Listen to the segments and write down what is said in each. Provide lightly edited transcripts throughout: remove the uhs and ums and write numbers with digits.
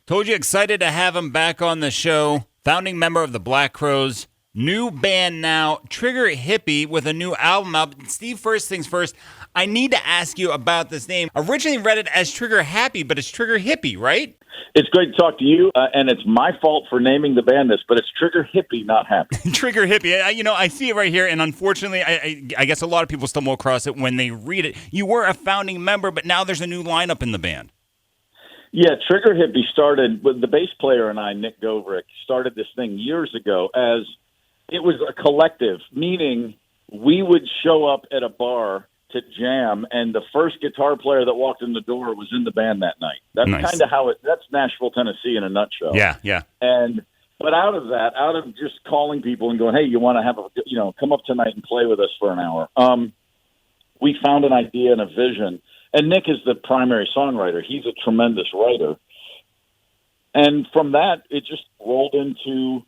Told you, excited to have him back on the show. Founding member of the Black Crowes. New band now, Trigger Hippy, with a new album out. Steve, first things first, I need to ask you about this name. Originally read it as Trigger Happy, but it's Trigger Hippy, right? It's great to talk to you, and it's my fault for naming the band this, but it's Trigger Hippy, not Happy. Trigger Hippy. I see it right here, and unfortunately, I guess a lot of people stumble across it when they read it. You were a founding member, but now there's a new lineup in the band. Yeah, Trigger Hippy started with the bass player and I, Nick Goverick, started this thing years ago as it was a collective, meaning we would show up at a bar to jam, and the first guitar player that walked in the door was in the band that night. That's nice. Kind of how that's Nashville, Tennessee in a nutshell. Yeah. But out of just calling people and going, hey, you want to have come up tonight and play with us for an hour. We found an idea and a vision. And Nick is the primary songwriter. He's a tremendous writer. And from that, it just rolled into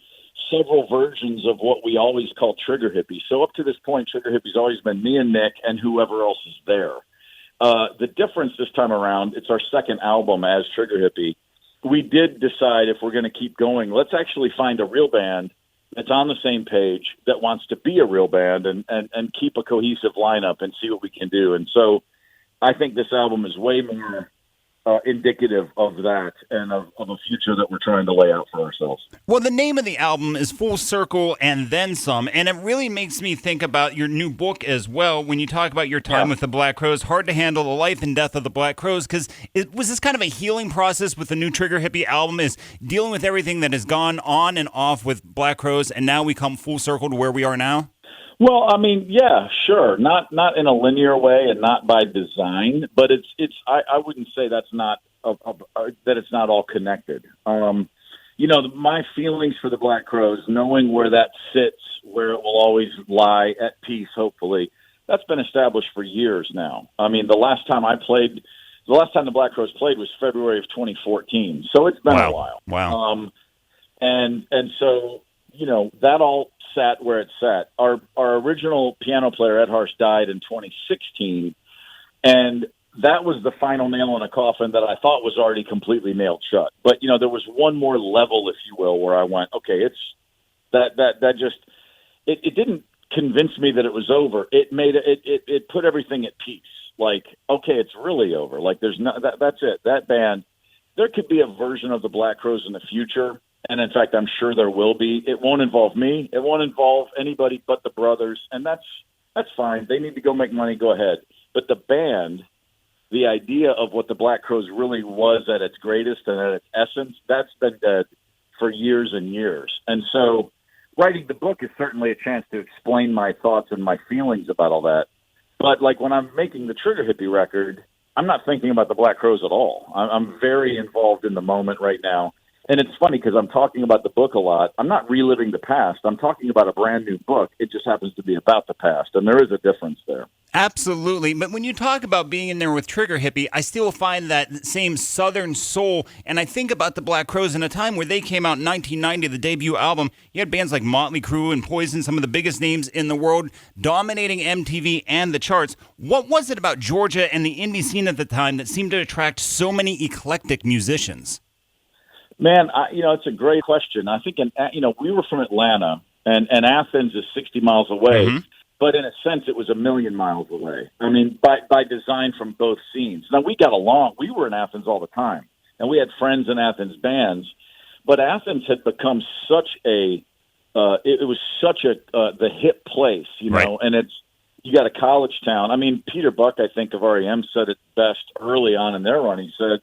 several versions of what we always call Trigger Hippy. So up to this point, Trigger Hippy's always been me and Nick and whoever else is there. The difference this time around, it's our second album as Trigger Hippy. We did decide if we're going to keep going, let's actually find a real band that's on the same page, that wants to be a real band and keep a cohesive lineup and see what we can do. And so I think this album is way more indicative of that and of a future that we're trying to lay out for ourselves. Well, the name of the album is Full Circle and Then Some, and it really makes me think about your new book as well when you talk about your time with the Black Crowes, Hard to Handle, the Life and Death of the Black Crowes, because was this kind of a healing process with the new Trigger Hippy album, is dealing with everything that has gone on and off with Black Crowes, and now we come full circle to where we are now? Well, I mean, yeah, sure. Not in a linear way and not by design, but I wouldn't say that's not that it's not all connected. My feelings for the Black Crowes, knowing where that sits, where it will always lie at peace, hopefully, that's been established for years now. I mean, the last time the Black Crowes played was February of 2014, so it's been a while. Wow. And so that all sat where it sat. Our original piano player, Ed Harsh, died in 2016, and that was the final nail in a coffin that I thought was already completely nailed shut. But, there was one more level, if you will, where I went, okay, it's that just, it didn't convince me that it was over. It made it put everything at peace. Like, okay, it's really over. Like, there's no, that's it. That band, there could be a version of the Black Crowes in the future. And in fact, I'm sure there will be. It won't involve me. It won't involve anybody but the brothers. And that's fine. They need to go make money. Go ahead. But the band, the idea of what the Black Crowes really was at its greatest and at its essence, that's been dead for years and years. And so writing the book is certainly a chance to explain my thoughts and my feelings about all that. But like when I'm making the Trigger Hippy record, I'm not thinking about the Black Crowes at all. I'm very involved in the moment right now. And it's funny because I'm talking about the book a lot. I'm not reliving the past. I'm talking about a brand new book. It just happens to be about the past, and there is a difference there. Absolutely. But when you talk about being in there with Trigger Hippy, I still find that same Southern soul. And I think about the Black Crowes in a time where they came out in 1990, the debut album. You had bands like Motley Crue and Poison, some of the biggest names in the world, dominating MTV and the charts. What was it about Georgia and the indie scene at the time that seemed to attract so many eclectic musicians? Man, it's a great question. I think, we were from Atlanta, and Athens is 60 miles away, but in a sense, it was a million miles away. I mean, by design from both scenes. Now, we got along. We were in Athens all the time, and we had friends in Athens bands, but Athens had become such the hip place, right. And you got a college town. I mean, Peter Buck, I think, of REM said it best early on in their run. He said,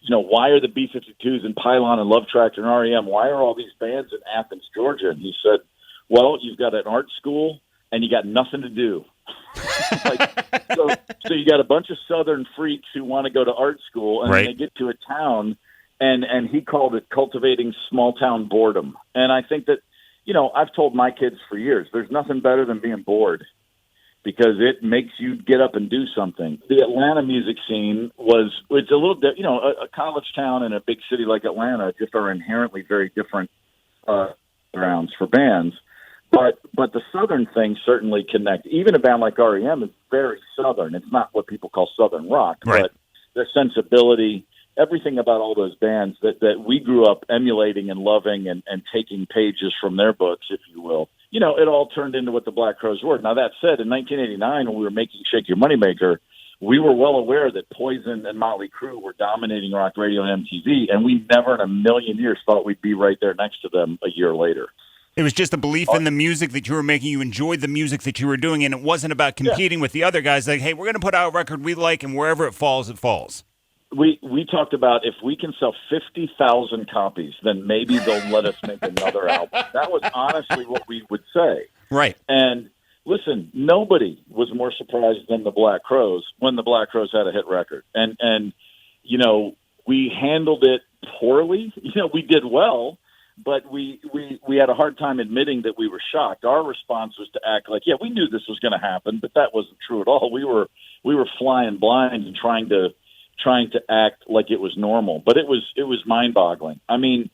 why are the B-52s and Pylon and Love Tractor and REM, why are all these bands in Athens, Georgia? And he said, well, you've got an art school and you got nothing to do. So you got a bunch of Southern freaks who want to go to art school, and right. Then they get to a town, and he called it cultivating small-town boredom. And I think that, I've told my kids for years, there's nothing better than being bored, because it makes you get up and do something. The Atlanta music scene it's a little bit, a college town and a big city like Atlanta just are inherently very different grounds for bands. But the Southern things certainly connect. Even a band like REM is very Southern. It's not what people call Southern rock, right. But their sensibility, everything about all those bands that we grew up emulating and loving and taking pages from their books, if you will. You know, it all turned into what the Black Crowes were. Now, that said, in 1989, when we were making Shake Your Moneymaker, we were well aware that Poison and Motley Crue were dominating rock radio and MTV, and we never in a million years thought we'd be right there next to them a year later. It was just a belief in the music that you were making. You enjoyed the music that you were doing, and it wasn't about competing with the other guys. Like, hey, we're going to put out a record we like, and wherever it falls, it falls. We talked about if we can sell 50,000 copies, then maybe they'll let us make another album. That was honestly what we would say. Right. And listen, nobody was more surprised than the Black Crowes when the Black Crowes had a hit record. And you know, we handled it poorly. You know, we did well, but we had a hard time admitting that we were shocked. Our response was to act like, yeah, we knew this was going to happen, but that wasn't true at all. We were flying blind and trying to act like it was normal, but it was mind-boggling. I mean,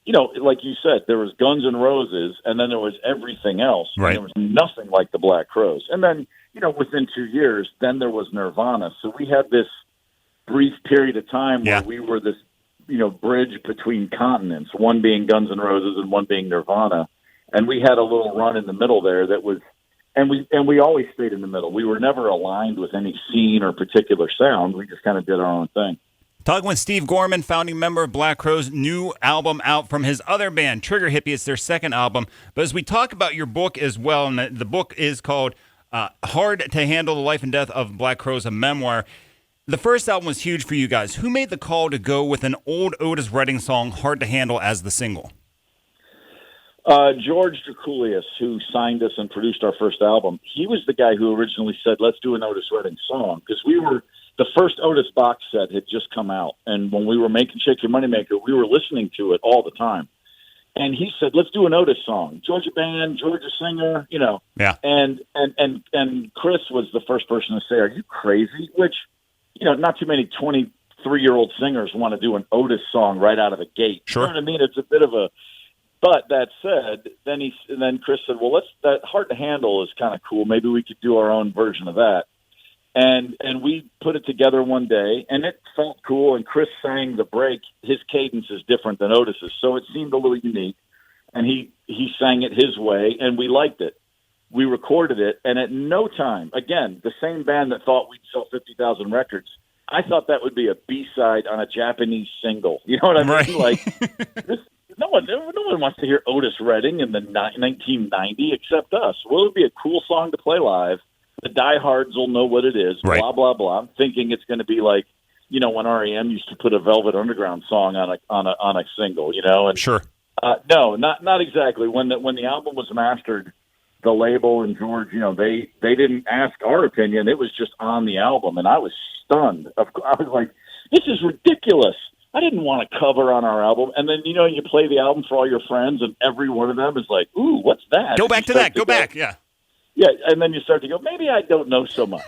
you know, like you said, there was Guns N' Roses, and then there was everything else. Right. There was nothing like the Black Crowes. And then, you know, within 2 years, then there was Nirvana. So we had this brief period of time where we were this, you know, bridge between continents, one being Guns N' Roses and one being Nirvana. And we had a little run in the middle there that was, and we always stayed in the middle. We were never aligned with any scene or particular sound. We just kind of did our own thing. Talking with Steve Gorman, founding member of Black Crowes, new album out from his other band, Trigger Hippy. It's their second album. But as we talk about your book as well, and the book is called Hard to Handle, The Life and Death of Black Crowes, a Memoir. The first album was huge for you guys. Who made the call to go with an old Otis Redding song, Hard to Handle, as the single? George Draculius, who signed us and produced our first album, he was the guy who originally said, let's do an Otis Redding song, because the first Otis box set had just come out, and when we were making Shake Your Moneymaker, we were listening to it all the time. And he said, let's do an Otis song. Georgia band, Georgia singer, you know. Yeah. And Chris was the first person to say, are you crazy? Which, you know, not too many 23-year-old singers want to do an Otis song right out of the gate. Sure. You know what I mean? It's a bit of a... But that said, then Chris said, well, that Hard to Handle is kind of cool. Maybe we could do our own version of that. And we put it together one day, and it felt cool, and Chris sang the break. His cadence is different than Otis's, so it seemed a little unique. And he sang it his way, and we liked it. We recorded it, and at no time, again, the same band that thought we'd sell 50,000 records, I thought that would be a B-side on a Japanese single. You know what I mean? Right. Like, no one wants to hear Otis Redding in the 1990 except us. Well, it would be a cool song to play live. The diehards will know what it is, right. Blah, blah, blah. I'm thinking it's going to be like, you know, when REM used to put a Velvet Underground song on a single, you know? And, sure. No, not exactly. When the album was mastered, the label and George, you know, they didn't ask our opinion. It was just on the album, and I was stunned. I was like, this is ridiculous. I didn't want a cover on our album. And then, you know, you play the album for all your friends, and every one of them is like, ooh, what's that? Go back to that. Go back, yeah. Yeah, and then you start to go, maybe I don't know so much.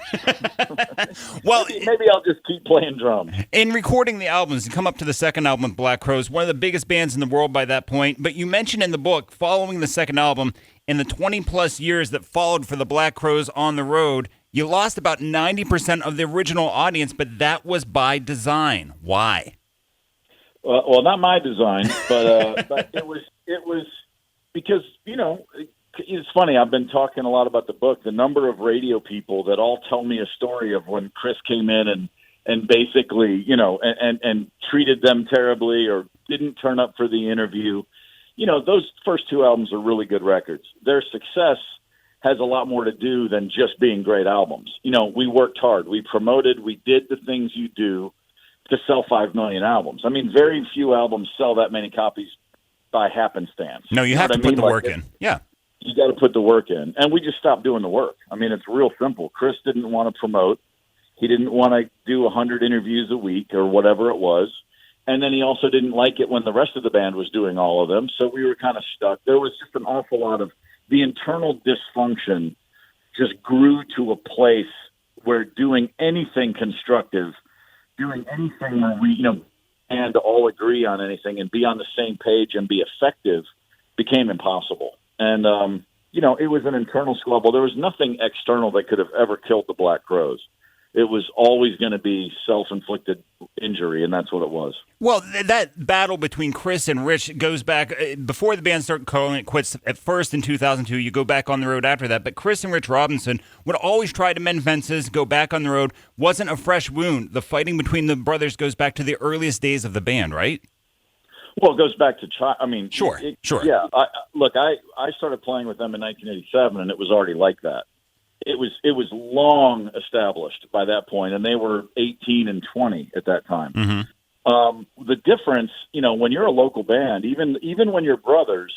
Well, maybe I'll just keep playing drums. In recording the albums, you come up to the second album with Black Crowes, one of the biggest bands in the world by that point. But you mentioned in the book, following the second album, in the 20-plus years that followed for the Black Crowes on the road, you lost about 90% of the original audience, but that was by design. Why? Well, not my design, but it was because, you know, it's funny. I've been talking a lot about the book. The number of radio people that all tell me a story of when Chris came in and basically, you know, and treated them terribly or didn't turn up for the interview. You know, those first two albums are really good records. Their success has a lot more to do than just being great albums. You know, we worked hard. We promoted. We did the things you do to sell 5 million albums. I mean, very few albums sell that many copies by happenstance. No, you have to put the work in. Yeah. You got to put the work in. And we just stopped doing the work. I mean, it's real simple. Chris didn't want to promote. He didn't want to do 100 interviews a week or whatever it was. And then he also didn't like it when the rest of the band was doing all of them. So we were kind of stuck. There was just an awful lot of the internal dysfunction just grew to a place where doing anything constructive, doing anything where we, you know, and all agree on anything and be on the same page and be effective became impossible. And, you know, it was an internal squabble. There was nothing external that could have ever killed the Black Crowes. it was always going to be self-inflicted injury, and that's what it was. Well, that battle between Chris and Rich goes back before the band started calling it quits at first in 2002. You go back on the road after that. But Chris and Rich Robinson would always try to mend fences, go back on the road. Wasn't a fresh wound. The fighting between the brothers goes back to the earliest days of the band, right? Well, it goes back to Sure. Yeah. I started playing with them in 1987, and it was already like that. It was long established by that point, and they were 18 and 20 at that time. Mm-hmm. The difference, when you're a local band, even when you're brothers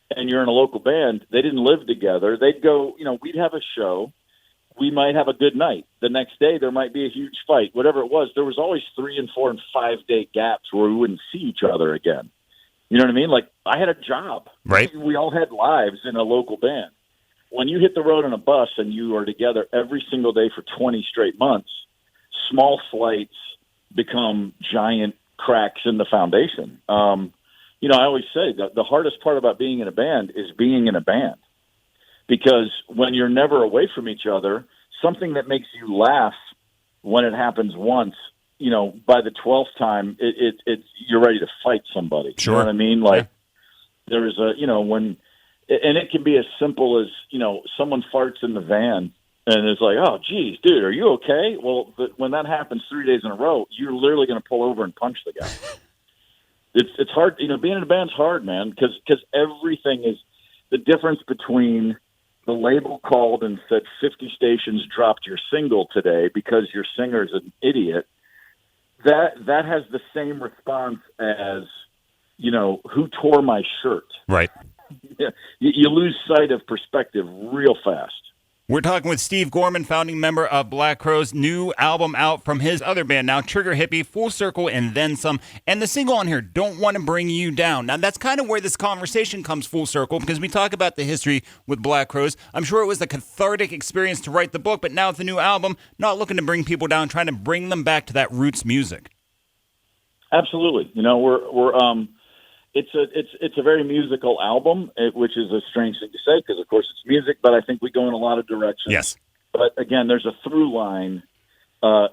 and you're in a local band, they didn't live together. They'd go, we'd have a show. We might have a good night. The next day, there might be a huge fight. Whatever it was, there was always 3 and 4 and 5 day gaps where we wouldn't see each other again. You know what I mean? Like, I had a job. Right. We all had lives in a local band. When you hit the road on a bus and you are together every single day for 20 straight months, small slights become giant cracks in the foundation. I always say that the hardest part about being in a band is being in a band. Because when you're never away from each other, something that makes you laugh when it happens once, by the 12th time, it's you're ready to fight somebody. Sure. You know what I mean? Like, there is and it can be as simple as, someone farts in the van and it's like, oh, geez, dude, are you okay? Well, when that happens 3 days in a row, you're literally going to pull over and punch the guy. It's hard. Being in a band's hard, man, because everything is the difference between the label called and said 50 stations dropped your single today because your singer's an idiot. That has the same response as, who tore my shirt? Right. Yeah, you lose sight of perspective real fast. We're talking with Steve Gorman, founding member of Black Crowes, new album out from his other band now, Trigger Hippy, Full Circle, and Then Some. And the single on here, Don't Want to Bring You Down. Now, that's kind of where this conversation comes full circle, because we talk about the history with Black Crowes. I'm sure it was a cathartic experience to write the book, but now with the new album, not looking to bring people down, trying to bring them back to that roots music. Absolutely. It's a very musical album, which is a strange thing to say because, of course, it's music, but I think we go in a lot of directions. Yes. But, again, there's a through line.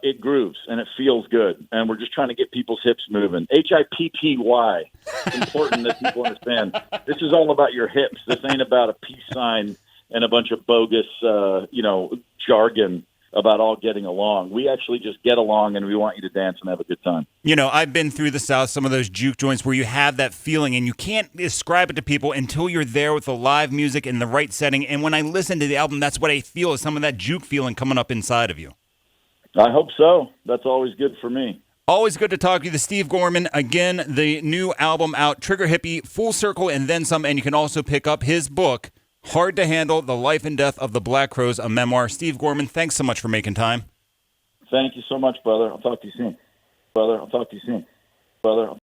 It grooves, and it feels good, and we're just trying to get people's hips moving. HIPPY. It's important that people understand. This is all about your hips. This ain't about a peace sign and a bunch of bogus, jargon about all getting along. We actually just get along, and we want you to dance and have a good time. I've been through the South, some of those juke joints where you have that feeling, and you can't describe it to people until you're there with the live music in the right setting. And when I listen to the album, that's what I feel, is some of that juke feeling coming up inside of you. I hope so. That's always good for me. Always good to talk to you. Steve Gorman. Again, the new album out, Trigger Hippy, Full Circle, and Then Some. And you can also pick up his book, Hard to Handle, The Life and Death of the Black Crowes, a memoir. Steve Gorman, thanks so much for making time. Thank you so much, brother. I'll talk to you soon. Brother.